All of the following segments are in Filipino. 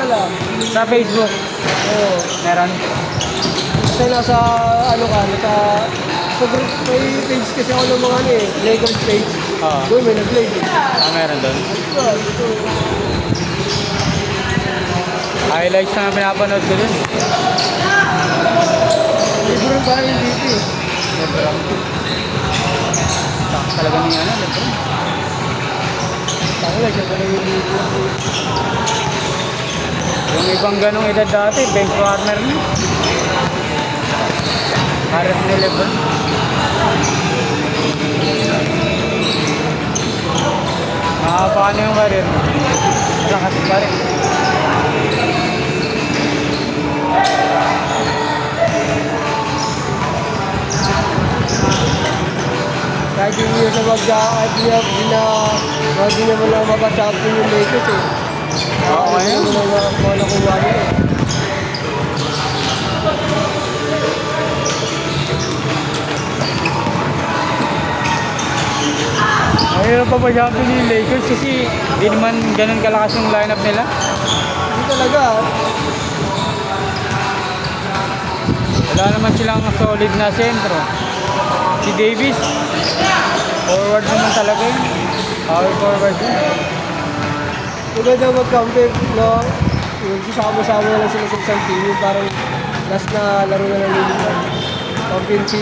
wala. Sa Facebook, Oo. meron. Kasi nasa, ano ka, nasa, sa group, may page kasi ako ng mga ano eh, Lakers page. Oo. Doon may nag-live eh. Meron doon. Ito. Highlights na pinapanood ko dun. Libre ba yung DP? Lebron. Saka talaga ni ano, Lebron. Takala, siya talaga yung DP. Yung ibang ganong edad dati, bench warmer na. Harap ni Lebron. Mahaba na yung karir. Malakas pa rin. Kahit hindi na kahit hindi na wala mapasapin yung Lakers eh. Oo, ngayon. Hindi na mga nakuha nila eh. Mahirap pa ba champion yung Lakers kasi di naman ganun kalakas yung lineup nila. Hindi talaga. Wala naman silang solid na sentro. Si Davis, forward naman talaga yun. Power forward yun. Maganda mag-compare, no? Yung sasama-sama na lang sila sa isang team. Yung parang last na laro na lang nila. Champion si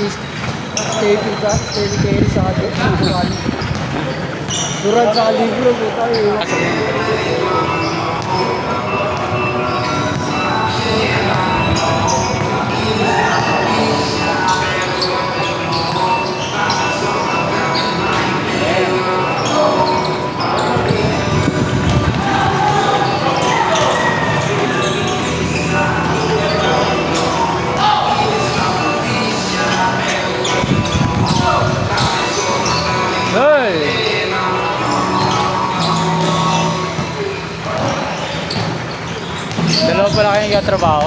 Stevie Curry sa Durant. Durant sa Libro, tayo. Hoy! Dalawa pala kayo nagkatrabaho.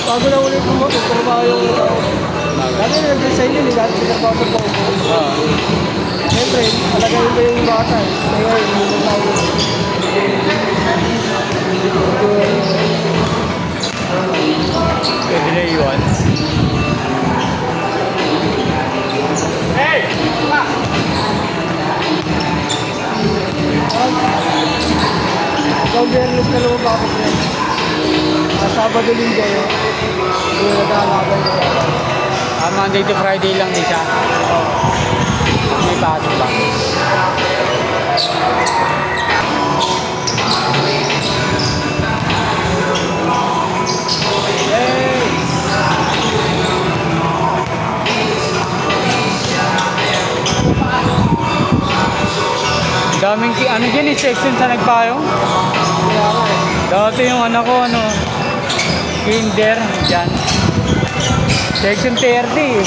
Bago na ulit magtrabaho yung tao. Dati na nag-resign yun, dati nagtrabaho sa Bongo. Oo. Siyempre, alagayin mo yung bata eh. Kaya yun, yung tao. Pwede na iwan. Ikaw, Bernes ka naman bakit yan? Sabado linggo yun. Yung nag-aalaban ko. Monday to Friday lang din siya. May pasok lang. Daming ano dyan eh, section sa nagpayong. Kaya nga eh. Dati yung anak ko, kinder, dyan. Section 30 eh.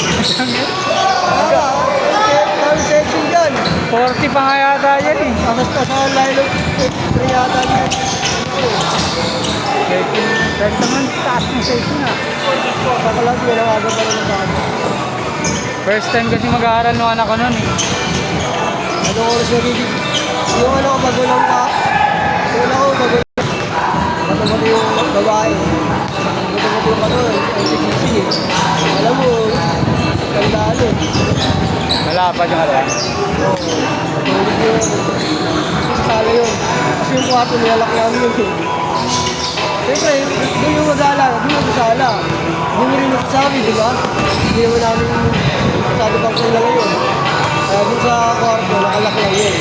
Dami section dyan. 40 pa nga yata yan eh. Tapos pa sa lilo, yata dyan. Section, kahit naman taas ng section ah. Pakalag yun ang aga pa rin ng bago. First time kasi mag-aaral ng anak ko nun eh. Ano oras nagiging? Yung ano ko magulang pa. Yung ano ko magulang. Matapos yung babae. Matapos yung ano, LCGC eh. Alam mo, tandaan eh. Malapad yung alawan. Oo. Matulog yun. Sasala yun. Kasi yung kwarto nilalak namin yun eh. Siyempre, doon yung mag-aalala, doon yung sasala. Hindi mo rin nagsasabi, di ba? Hindi naman namin masyado pang kilala yun. Kaya doon sa kwarto, nakalak lang yun.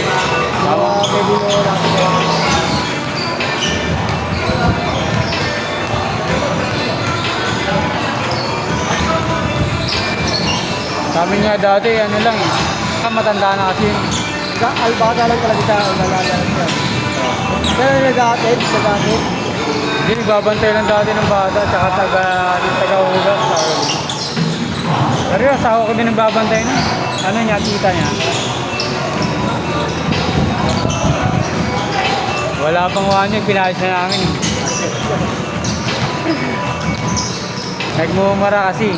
Mga pwede mo natin yun. Sa amin nga dati, ano lang eh. Matanda na kasi yun. Albata lang talaga siya, albalala lang siya. Pero nag-attend, Hindi, nagbabantay lang dati ng bata, tsaka taga-ugas. Pero yung asawa ko din nagbabantay na. Ano niya, tita niya. Wala pang wanyag, pinayos na namin. Nagmumura kasi.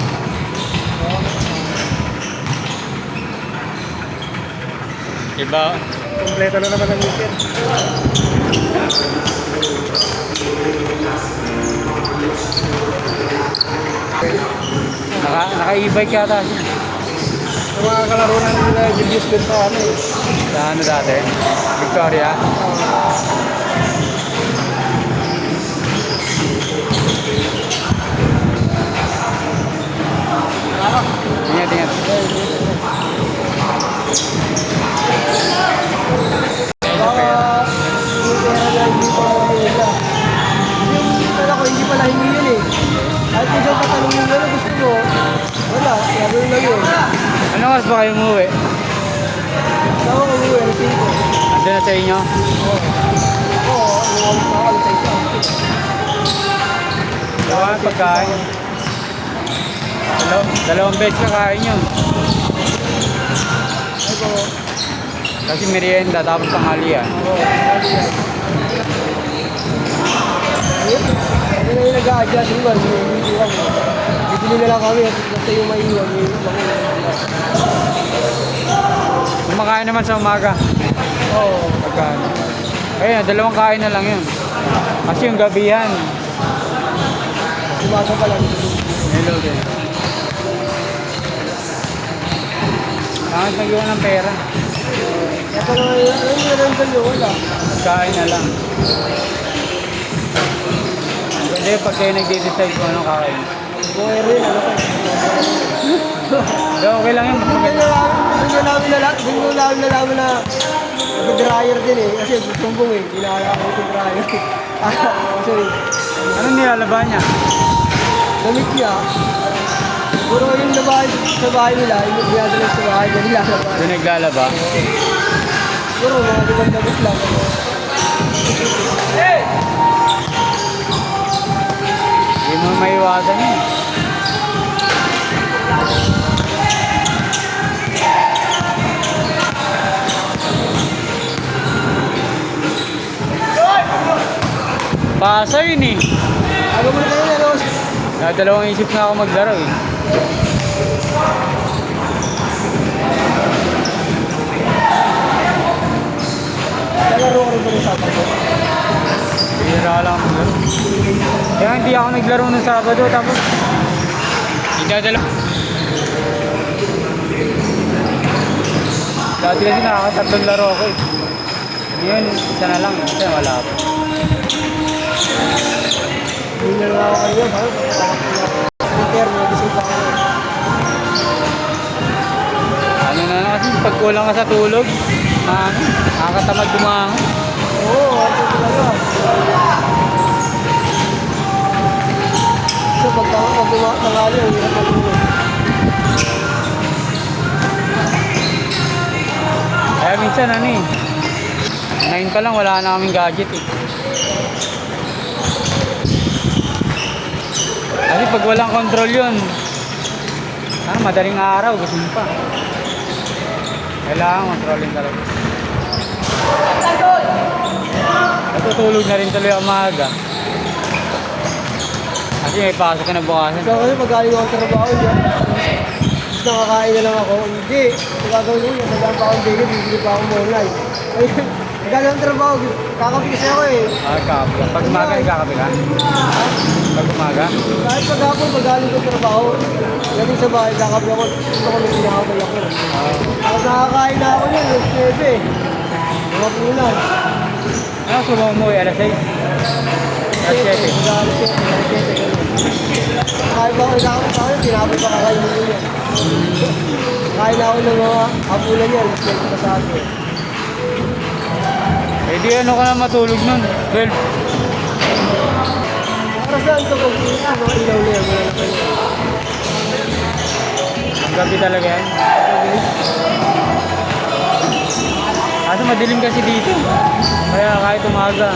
Diba? Kompleto na naman ang weekend. bike yata siya. Sa mga kalaro na nila, Julius din pa ano eh. Sa ano dati? Victoria. Ingat, ingat. Baka yung pera na hindi pa nila. Yung pera ko, hindi pala hingi yun eh. Kahit kung saan patanongin mo, gusto mo, wala, gagawin lang yun. Ano oras ba kayo umuwi? Sama ko mo yung pinto. Andun na sa inyo? Oo, ano na ako sa isa. Diba, pagkain. Dalawang beses kakain yun. Ay ko, Kasi merienda, tapos tanghalian. oo, sabi yan. Ayun, ano na yung nag-a-adjust yung hindi kami. Bibili na lang kami, basta yung may iwan, yung makuha. Kumakain naman sa umaga. Oo, Pagkain. Ayun, dalawang kain na lang yun. Kasi yung gabihan. umasa pa lang. Hello din. Bakit nag-iwan ng pera? Ito na yung rental yun, wala. Kain na lang. Hindi, pag kayo nag-decide kung anong kain. Buhay rin, ano pa. Hindi, okay lang yun. Mas maganda. Doon namin nalaman na nag-dryer din eh. Kasi tumbong eh. Ginala ko yung dryer. Sorry. Anong nilalaban niya? Damit niya. Puro yung labahay sa bahay nila. Yung ginadala sa bahay niya nilalaban. Doon naglalaba? Puro mga ibang damit lang. Hindi mo maiwasan yun. Pasa yun eh. Ano mo na kayo ano? Dalawang isip na ako maglaro eh. Nalaro ko rin ba ng Sabado? Bihira lang ako maglaro. Kaya hindi ako naglaro ng Sabado tapos idadala. Dati kasi nakakatatlong laro ako eh. Ngayon, isa na lang. Kasi wala pa. Hindi na lang ako kayo. Peter, nagising pa ako. Ano na lang kasi pag kulang ka sa tulog, nakakatamad bumangon. Oo, ito talaga. So, pag tangali, ang hirap matulog. Kaya minsan ano eh, 9 pa lang wala na kaming gadget eh. Kasi pag walang control yun, madaling araw, gusto mo pa. Kailangan kontrolin talaga. Natutulog na rin tuloy ang maaga. Kasi may pasok ka na bukasan. So, kasi pag galing ako sa trabaho niya, tapos nakakain na lang ako. Hindi, magagawin ko yun. Nagdaan pa akong bigay, bibili pa akong online. Ayun, nagagaling ang trabaho, kakapi kasi ako eh. Kape. Pag umaga, ikakape ka? Pag umaga? Kahit pag hapon, pag galing ko sa trabaho, galing sa bahay, kakapi ako. Gusto ko nung pinakapay ako. Tapos nakakain na ako niyan, alas 9. Mga punan. Ano sumo mo eh, alas 6? Alas 7? Alas 7. Kahit ba ako nakakapay sa akin, tinapay pa kakainin ko niya. Kain na ako ng mga hapunan niya, alas 7 pa sa akin. Eh di ano ka na matulog nun? 12. Para saan ito kung mga ilaw na yan, mga lapay. Ang gabi talaga yan. Kaso madilim kasi dito. Kaya kahit umaga.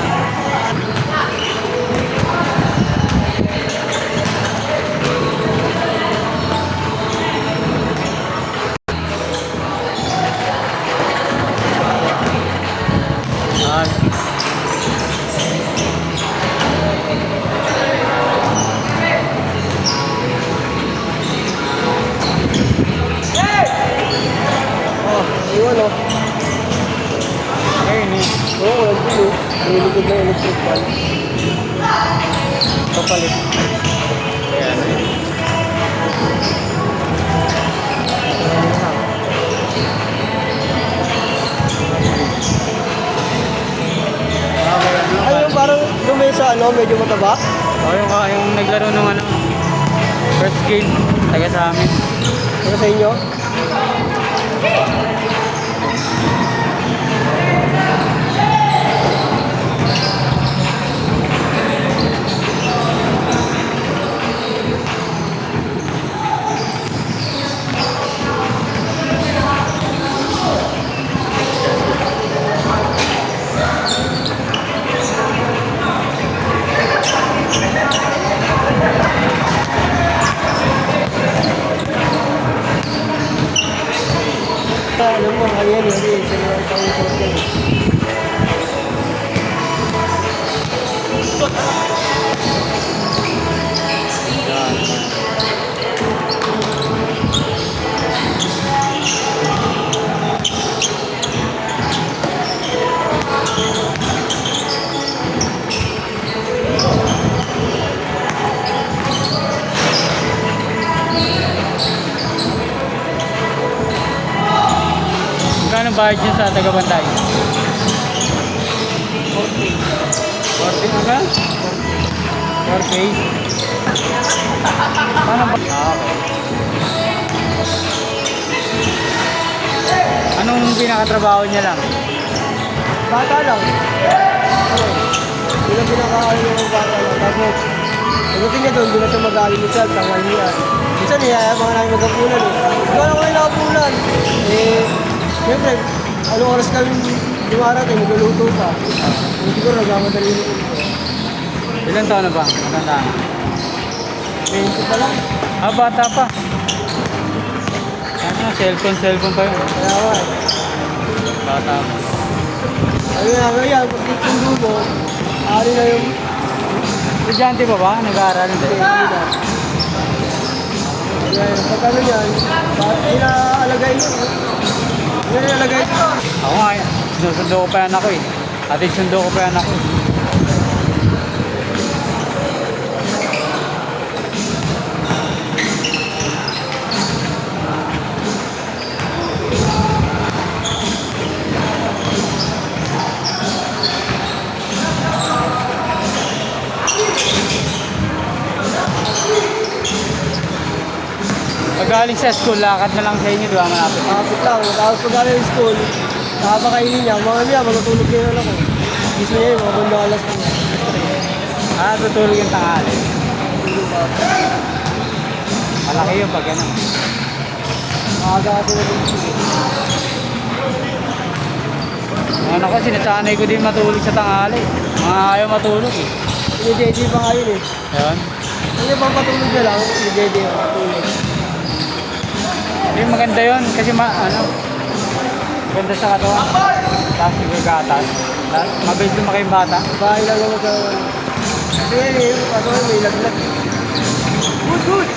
Iwan o. Ngayon eh. Oo, walang gulo. Nilikod na electric fan. Papalit. Ayan. ano, medyo mataba. O yung naglaro nung ano, first game, taga sa amin. Ano sa inyo? Alam mo, kanyan yun, isa na ang pang-usap yan. Magkano bayad niyo sa taga-bantay? 40 hanggang? 4K? Paano ba? Okay. Anong pinakatrabaho niya lang? Bata lang. Yun ang pinakaano ng bata lang. Tapos, pagdating niya doon, doon na siya mag-aalimusal, tanghalian. Minsan, mga namin magkapunan eh. Ikaw lang kayo nakapunan. Siyempre, anong oras kami dumarating, magluluto pa. Siguro, nagmamadali na ito. Ilan taon na ba? Ilan taon? 20 pa lang. Bata pa. Ano, cellphone pa yun. Kaya nga eh. Bata pa. Ayun na, ganyan, pag titundo mo, ari na yung Estudyante pa ba? Nag-aaral hindi? technique. Kaya pag ano yan, inaalagay yun. Inaalagay yun. Ako nga, sinusundo ko pa yan ako eh. At sundo ko pa yan ako. Pag galing sa school, lakad na lang sa inyo, di ba malapit? Kapit lang, tapos pag galing yung school, nakapakainin niya, mga niya, matutulog kayo na ako. Gising niya yun, mga banda alas ko. Tutulog yung tanghali. Malaki yung pag ano. Maaga kasi na dito. Ano ko, sinasanay ko din matulog sa tanghali. Mga ayaw matulog eh. Hindi, pa nga yun eh. Ayun. Hindi pang patulog niya lang, hindi matulog. Yung maganda yun kasi maganda sa katawan. Tapos nagagatas. Mabilis lumaki yung bata. Bahay lang naman sa... Kasi ngayon eh, may laglag. Good!